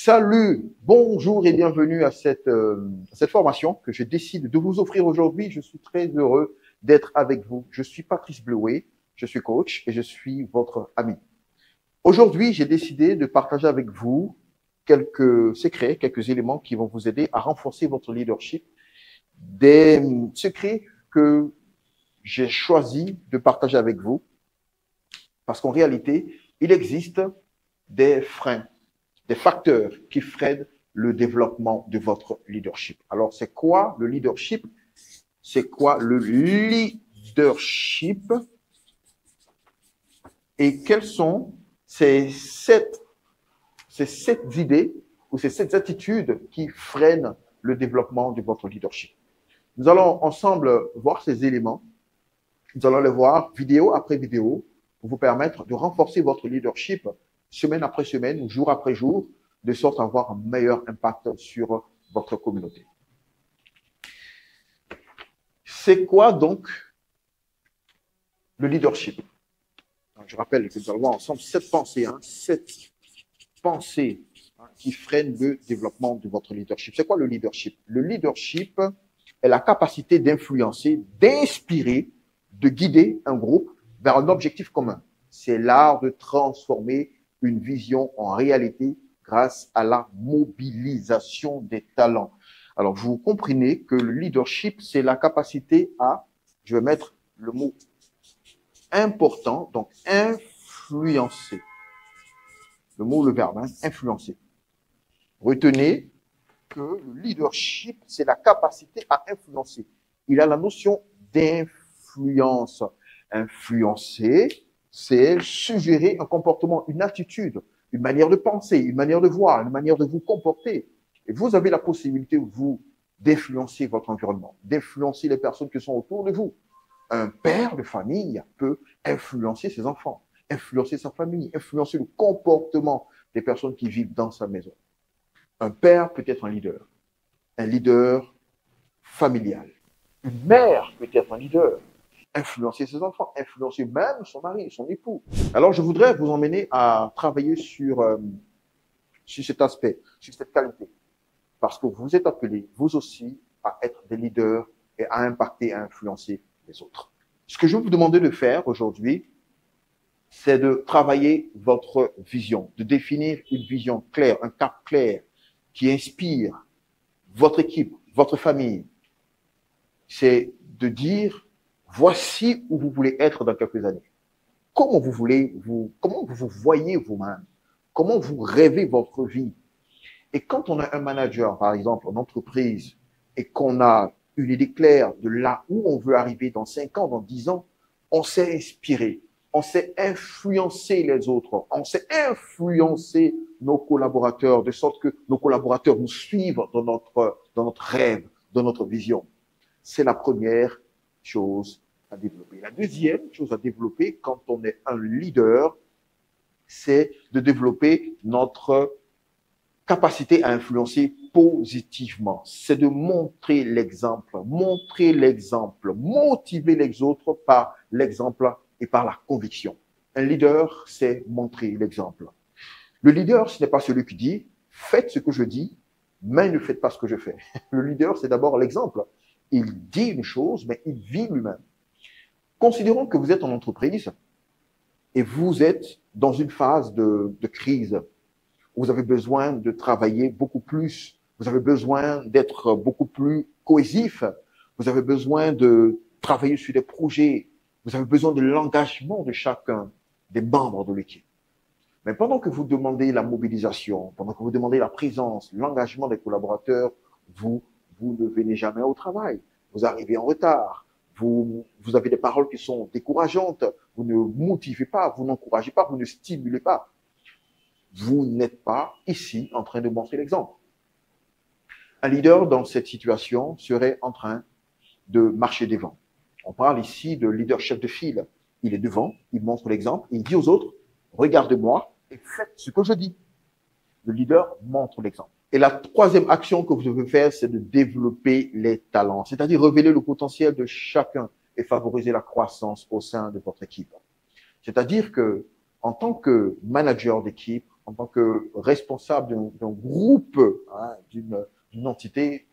Salut, bonjour et bienvenue à cette formation que je décide de vous offrir aujourd'hui. Je suis très heureux d'être avec vous. Je suis Patrice Bleuet, je suis coach et je suis votre ami. Aujourd'hui, j'ai décidé de partager avec vous quelques secrets, quelques éléments qui vont vous aider à renforcer votre leadership. Des secrets que j'ai choisi de partager avec vous parce qu'en réalité, il existe des freins, des facteurs qui freinent le développement de votre leadership. Alors, c'est quoi le leadership? C'est quoi le leadership? Et quelles sont ces sept idées ou ces sept attitudes qui freinent le développement de votre leadership? Nous allons ensemble voir ces éléments. Nous allons les voir vidéo après vidéo pour vous permettre de renforcer votre leadership semaine après semaine ou jour après jour, de sorte à avoir un meilleur impact sur votre communauté. C'est quoi donc le leadership? Je rappelle que nous allons voir ensemble sept pensées qui freinent le développement de votre leadership. C'est quoi le leadership? Le leadership est la capacité d'influencer, d'inspirer, de guider un groupe vers un objectif commun. C'est l'art de transformer une vision en réalité grâce à la mobilisation des talents. Alors, vous comprenez que le leadership, c'est la capacité à, je vais mettre le mot important, donc influencer. Le verbe, influencer. Retenez que le leadership, c'est la capacité à influencer. Il a la notion d'influence. Influencer, c'est suggérer un comportement, une attitude, une manière de penser, une manière de voir, une manière de vous comporter. Et vous avez la possibilité, vous, d'influencer votre environnement, d'influencer les personnes qui sont autour de vous. Un père de famille peut influencer ses enfants, influencer sa famille, influencer le comportement des personnes qui vivent dans sa maison. Un père peut être un leader familial. Une mère peut être un leader, influencer ses enfants, influencer même son mari, son époux. Alors, je voudrais vous emmener à travailler sur cet aspect, sur cette qualité. Parce que vous êtes appelés, vous aussi, à être des leaders et à impacter, à influencer les autres. Ce que je vais vous demander de faire aujourd'hui, c'est de travailler votre vision, de définir une vision claire, un cap clair qui inspire votre équipe, votre famille. C'est de dire, voici où vous voulez être dans quelques années. Comment vous vous voyez vous-même? Comment vous rêvez votre vie? Et quand on a un manager, par exemple, en entreprise, et qu'on a une idée claire de là où on veut arriver dans 5 ans, dans 10 ans, on sait inspirer, on sait influencer les autres, on sait influencer nos collaborateurs, de sorte que nos collaborateurs nous suivent dans notre rêve, dans notre vision. C'est la première chose à développer. La deuxième chose à développer quand on est un leader, c'est de développer notre capacité à influencer positivement. C'est de montrer l'exemple, motiver les autres par l'exemple et par la conviction. Un leader, c'est montrer l'exemple. Le leader, ce n'est pas celui qui dit « faites ce que je dis, mais ne faites pas ce que je fais ». Le leader, c'est d'abord l'exemple. Il dit une chose, mais il vit lui-même. Considérons que vous êtes en entreprise et vous êtes dans une phase de crise. Vous avez besoin de travailler beaucoup plus. Vous avez besoin d'être beaucoup plus cohésif. Vous avez besoin de travailler sur des projets. Vous avez besoin de l'engagement de chacun des membres de l'équipe. Mais pendant que vous demandez la mobilisation, pendant que vous demandez la présence, l'engagement des collaborateurs, vous ne venez jamais au travail. Vous arrivez en retard. Vous avez des paroles qui sont décourageantes. Vous ne motivez pas, vous n'encouragez pas, vous ne stimulez pas. Vous n'êtes pas ici en train de montrer l'exemple. Un leader dans cette situation serait en train de marcher devant. On parle ici de leader chef de file. Il est devant, il montre l'exemple, il dit aux autres, regardez-moi et faites ce que je dis. Le leader montre l'exemple. Et la troisième action que vous devez faire, c'est de développer les talents, c'est-à-dire révéler le potentiel de chacun et favoriser la croissance au sein de votre équipe. C'est-à-dire que, en tant que manager d'équipe, en tant que responsable d'un groupe, hein, d'une entité,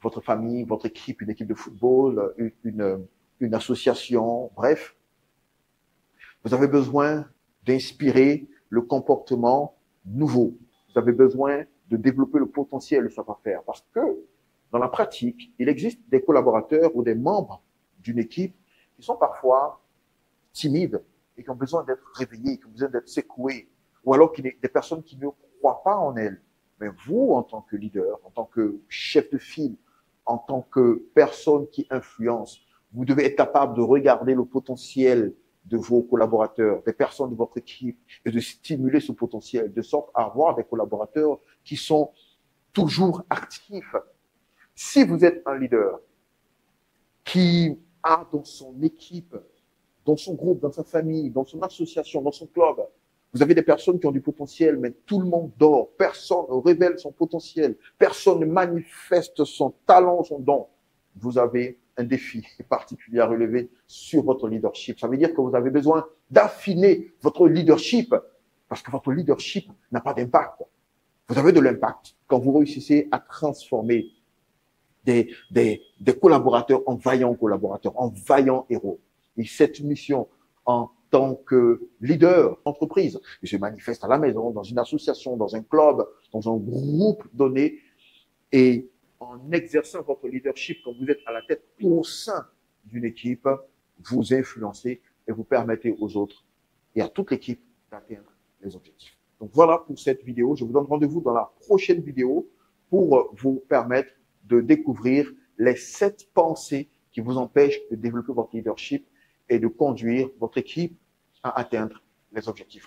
votre famille, votre équipe, une équipe de football, une association, bref, vous avez besoin d'inspirer le comportement nouveau. Vous avez besoin de développer le potentiel, le savoir-faire. Parce que dans la pratique, il existe des collaborateurs ou des membres d'une équipe qui sont parfois timides et qui ont besoin d'être réveillés, qui ont besoin d'être secoués, ou alors des personnes qui ne croient pas en elles. Mais vous, en tant que leader, en tant que chef de file, en tant que personne qui influence, vous devez être capable de regarder le potentiel de vos collaborateurs, des personnes de votre équipe, et de stimuler ce potentiel, de sorte à avoir des collaborateurs qui sont toujours actifs. Si vous êtes un leader qui a dans son équipe, dans son groupe, dans sa famille, dans son association, dans son club, vous avez des personnes qui ont du potentiel, mais tout le monde dort. Personne ne révèle son potentiel. Personne ne manifeste son talent, son don. Vous avez un défi particulier à relever sur votre leadership. Ça veut dire que vous avez besoin d'affiner votre leadership parce que votre leadership n'a pas d'impact. Vous avez de l'impact quand vous réussissez à transformer des collaborateurs en vaillants héros. Et cette mission en tant que leader d'entreprise, il se manifeste à la maison, dans une association, dans un club, dans un groupe donné, et en exerçant votre leadership quand vous êtes à la tête au sein d'une équipe, vous influencez et vous permettez aux autres et à toute l'équipe d'atteindre les objectifs. Donc voilà pour cette vidéo. Je vous donne rendez-vous dans la prochaine vidéo pour vous permettre de découvrir les 7 pensées qui vous empêchent de développer votre leadership et de conduire votre équipe à atteindre les objectifs.